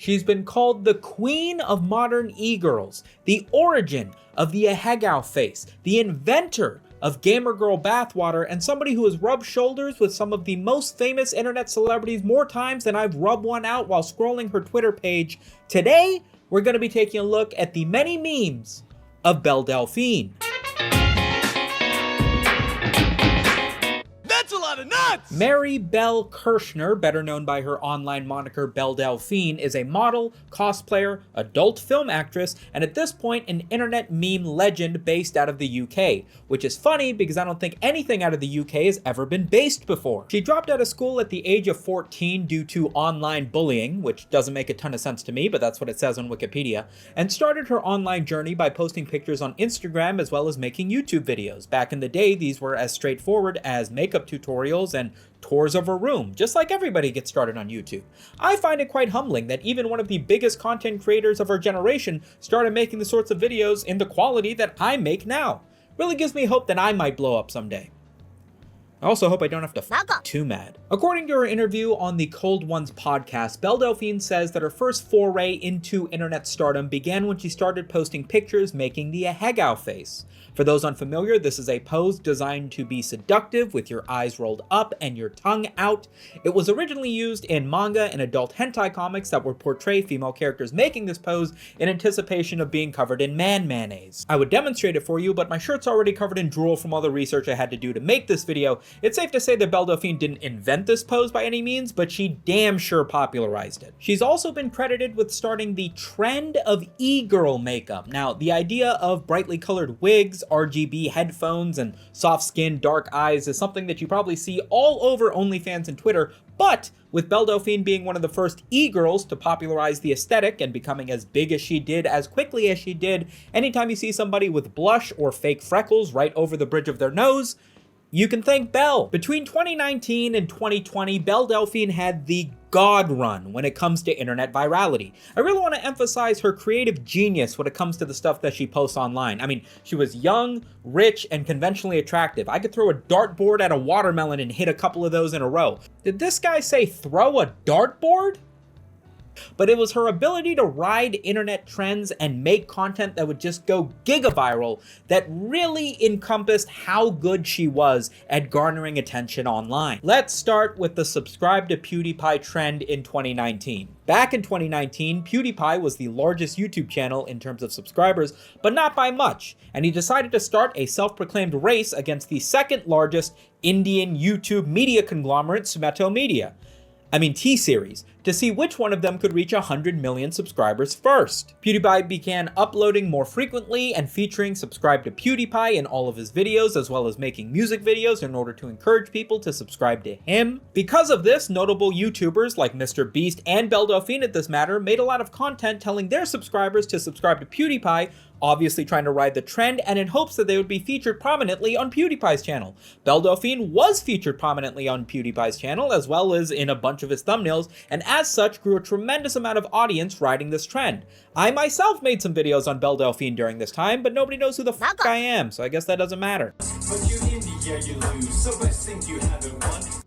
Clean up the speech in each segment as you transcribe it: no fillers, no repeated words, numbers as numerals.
She's been called the queen of modern e-girls, the origin of the Ahegao face, the inventor of GamerGirl bathwater, and somebody who has rubbed shoulders with some of the most famous internet celebrities more times than I've rubbed one out while scrolling her Twitter page. Today, we're going to be taking a look at the many memes of Belle Delphine. That's a lot of nuts! Mary Belle Kirshner, better known by her online moniker Belle Delphine, is a model, cosplayer, adult film actress, and at this point an internet meme legend based out of the UK, which is funny because I don't think anything out of the UK has ever been based before. She dropped out of school at the age of 14 due to online bullying, which doesn't make a ton of sense to me, but that's what it says on Wikipedia, and started her online journey by posting pictures on Instagram as well as making YouTube videos. Back in the day, these were as straightforward as makeup tutorials and tours of a room, just like everybody gets started on YouTube. I find it quite humbling that even one of the biggest content creators of our generation started making the sorts of videos in the quality that I make now. Really gives me hope that I might blow up someday. I also hope I don't have to f too mad. According to her interview on the Cold Ones podcast, Belle Delphine says that her first foray into internet stardom began when she started posting pictures making the Ahegao face. For those unfamiliar, this is a pose designed to be seductive with your eyes rolled up and your tongue out. It was originally used in manga and adult hentai comics that would portray female characters making this pose in anticipation of being covered in man mayonnaise. I would demonstrate it for you, but my shirt's already covered in drool from all the research I had to do to make this video. It's safe to say that Belle Delphine didn't invent this pose by any means, but she damn sure popularized it. She's also been credited with starting the trend of e-girl makeup. Now, the idea of brightly colored wigs, RGB headphones, and soft-skinned dark eyes is something that you probably see all over OnlyFans and Twitter, but with Belle Delphine being one of the first e-girls to popularize the aesthetic and becoming as big as she did as quickly as she did, anytime you see somebody with blush or fake freckles right over the bridge of their nose, you can thank Belle. Between 2019 and 2020, Belle Delphine had the God run when it comes to internet virality. I really want to emphasize her creative genius when it comes to the stuff that she posts online. I mean, she was young, rich, and conventionally attractive. I could throw a dartboard at a watermelon and hit a couple of those in a row. Did this guy say throw a dartboard? But it was her ability to ride internet trends and make content that would just go giga-viral that really encompassed how good she was at garnering attention online. Let's start with the subscribe to PewDiePie trend in 2019. Back in 2019, PewDiePie was the largest YouTube channel in terms of subscribers, but not by much, and he decided to start a self-proclaimed race against the second largest Indian YouTube media conglomerate, SumitoMedia. T-Series, to see which one of them could reach 100 million subscribers first. PewDiePie began uploading more frequently and featuring subscribe to PewDiePie in all of his videos, as well as making music videos in order to encourage people to subscribe to him. Because of this, notable YouTubers like Mr. Beast and Belle Delphine at this matter made a lot of content telling their subscribers to subscribe to PewDiePie, obviously trying to ride the trend and in hopes that they would be featured prominently on PewDiePie's channel. Belle Delphine was featured prominently on PewDiePie's channel as well as in a bunch of his thumbnails, and as such grew a tremendous amount of audience riding this trend. I myself made some videos on Belle Delphine during this time, but nobody knows who the fuck I am, so I guess that doesn't matter.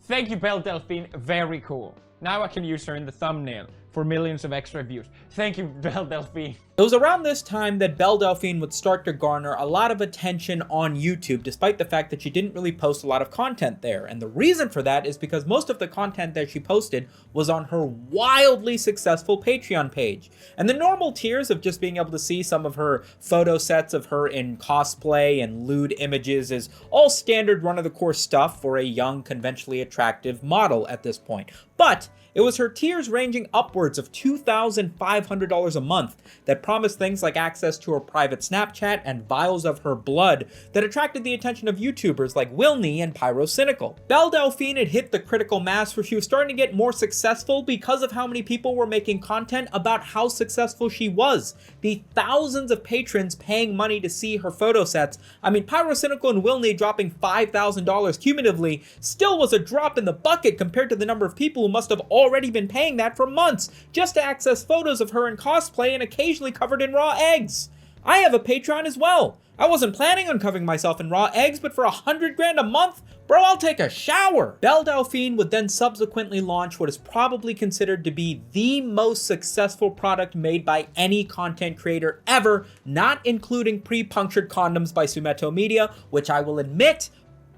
Thank you, Belle Delphine, very cool. Now I can use her in the thumbnail for millions of extra views. Thank you, Belle Delphine. It was around this time that Belle Delphine would start to garner a lot of attention on YouTube, despite the fact that she didn't really post a lot of content there. And the reason for that is because most of the content that she posted was on her wildly successful Patreon page. And the normal tiers of just being able to see some of her photo sets of her in cosplay and lewd images is all standard run-of-the-course stuff for a young, conventionally attractive model at this point. But it was her tiers ranging upwards of $2,500 a month that promised things like access to her private Snapchat and vials of her blood that attracted the attention of YouTubers like Wilney and Pyrocynical. Belle Delphine had hit the critical mass where she was starting to get more successful because of how many people were making content about how successful she was. The thousands of patrons paying money to see her photo sets. Pyrocynical and Wilney dropping $5,000 cumulatively still was a drop in the bucket compared to the number of people who must have already been paying that for months just to access photos of her in cosplay and occasionally covered in raw eggs. I have a Patreon as well. I wasn't planning on covering myself in raw eggs, but for $100 a month, bro, I'll take a shower. Belle Delphine would then subsequently launch what is probably considered to be the most successful product made by any content creator ever, not including pre-punctured condoms by SumitoMedia, which I will admit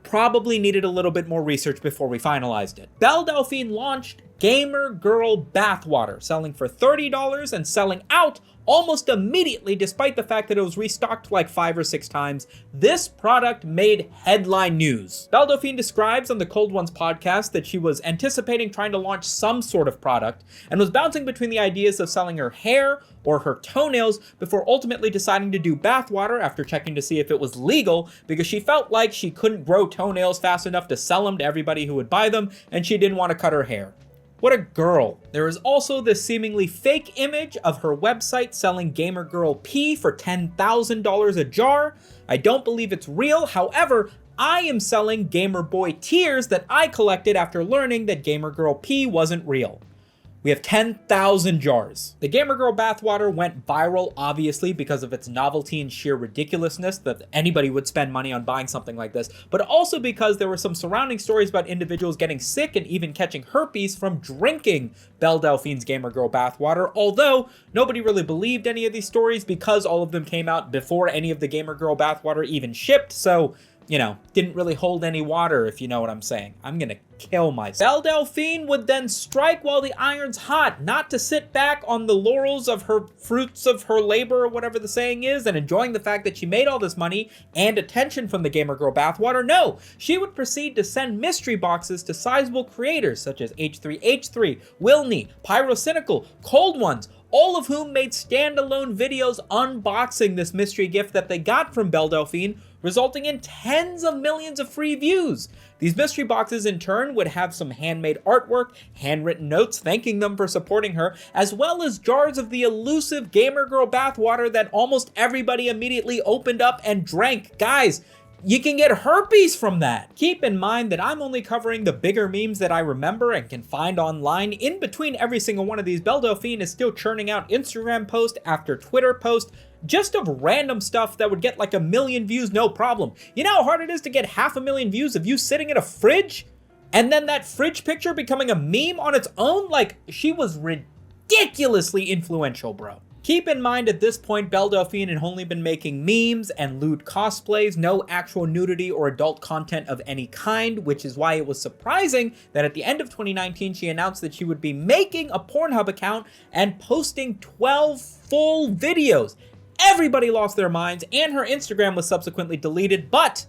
probably needed a little bit more research before we finalized it. Belle Delphine launched GamerGirl bathwater, selling for $30 and selling out almost immediately, despite the fact that it was restocked like 5 or 6 times. This product made headline news. Belle Delphine describes on the Cold Ones podcast that she was anticipating trying to launch some sort of product and was bouncing between the ideas of selling her hair or her toenails before ultimately deciding to do bathwater after checking to see if it was legal, because she felt like she couldn't grow toenails fast enough to sell them to everybody who would buy them, and she didn't want to cut her hair. What a girl. There is also this seemingly fake image of her website selling GamerGirl P for $10,000 a jar. I don't believe it's real. However, I am selling Gamer Boy tears that I collected after learning that GamerGirl P wasn't real. We have 10,000 jars. The GamerGirl bathwater went viral, obviously, because of its novelty and sheer ridiculousness that anybody would spend money on buying something like this, but also because there were some surrounding stories about individuals getting sick and even catching herpes from drinking Belle Delphine's GamerGirl bathwater, although nobody really believed any of these stories because all of them came out before any of the GamerGirl bathwater even shipped, so didn't really hold any water, if you know what I'm saying. I'm gonna kill myself. Belle Delphine would then strike while the iron's hot, not to sit back on the laurels of her fruits of her labor, or whatever the saying is, and enjoying the fact that she made all this money and attention from the GamerGirl bathwater. No, she would proceed to send mystery boxes to sizable creators such as H3H3, Wilney, Pyrocynical, Cold Ones, all of whom made standalone videos unboxing this mystery gift that they got from Belle Delphine, resulting in tens of millions of free views. These mystery boxes in turn would have some handmade artwork, handwritten notes thanking them for supporting her, as well as jars of the elusive GamerGirl bathwater that almost everybody immediately opened up and drank. Guys, you can get herpes from that. Keep in mind that I'm only covering the bigger memes that I remember and can find online. In between every single one of these, Belle Delphine is still churning out Instagram post after Twitter post, just of random stuff that would get like 1 million views, no problem. You know how hard it is to get 500,000 views of you sitting in a fridge? And then that fridge picture becoming a meme on its own? Like, she was ridiculously influential, bro. Keep in mind at this point, Belle Delphine had only been making memes and lewd cosplays, no actual nudity or adult content of any kind, which is why it was surprising that at the end of 2019, she announced that she would be making a PornHub account and posting 12 full videos. Everybody lost their minds, and her Instagram was subsequently deleted, but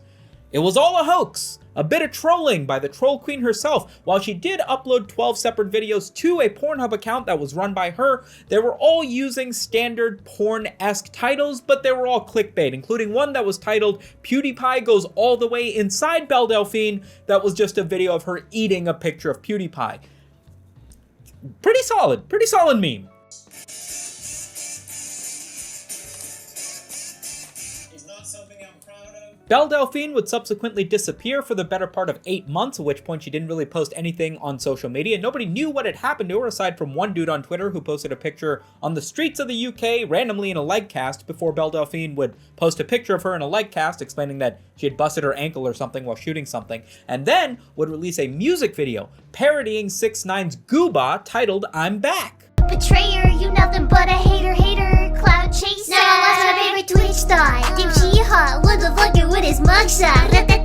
it was all a hoax. A bit of trolling by the troll queen herself. While she did upload 12 separate videos to a PornHub account that was run by her, they were all using standard porn-esque titles, but they were all clickbait, including one that was titled PewDiePie Goes All the Way Inside Belle Delphine, that was just a video of her eating a picture of PewDiePie. Pretty solid meme. Belle Delphine would subsequently disappear for the better part of 8 months, at which point she didn't really post anything on social media. Nobody knew what had happened to her aside from one dude on Twitter who posted a picture on the streets of the UK randomly in a leg cast before Belle Delphine would post a picture of her in a leg cast explaining that she had busted her ankle or something while shooting something, and then would release a music video parodying 6ix9ine's Gooba titled I'm Back. Betrayer, you nothing but a hater, cloud chaser. Now I watch my favorite Twitch star, Dim She Hot, motherfucker with his mugshot.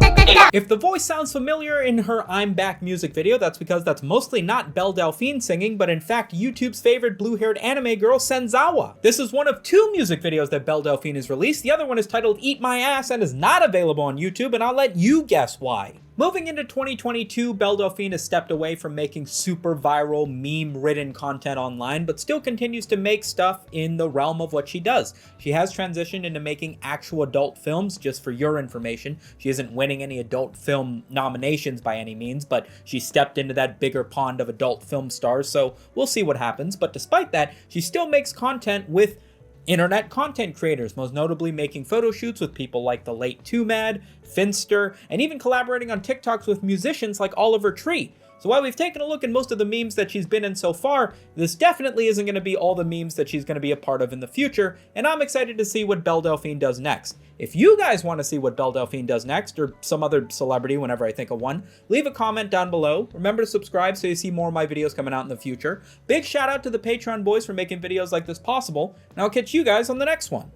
If the voice sounds familiar in her I'm Back music video, that's because that's mostly not Belle Delphine singing, but in fact YouTube's favorite blue-haired anime girl, Senzawa. This is one of 2 music videos that Belle Delphine has released. The other one is titled Eat My Ass and is not available on YouTube, and I'll let you guess why. Moving into 2022, Belle Delphine has stepped away from making super viral, meme-ridden content online, but still continues to make stuff in the realm of what she does. She has transitioned into making actual adult films, just for your information. She isn't winning any adult film nominations by any means, but she stepped into that bigger pond of adult film stars, so we'll see what happens. But despite that, she still makes content with internet content creators, most notably making photo shoots with people like the late 2Mad, Finster, and even collaborating on TikToks with musicians like Oliver Tree. So while we've taken a look at most of the memes that she's been in so far, this definitely isn't going to be all the memes that she's going to be a part of in the future, and I'm excited to see what Belle Delphine does next. If you guys want to see what Belle Delphine does next, or some other celebrity whenever I think of one, leave a comment down below. Remember to subscribe so you see more of my videos coming out in the future. Big shout out to the Patreon boys for making videos like this possible, and I'll catch you guys on the next one.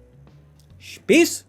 Peace!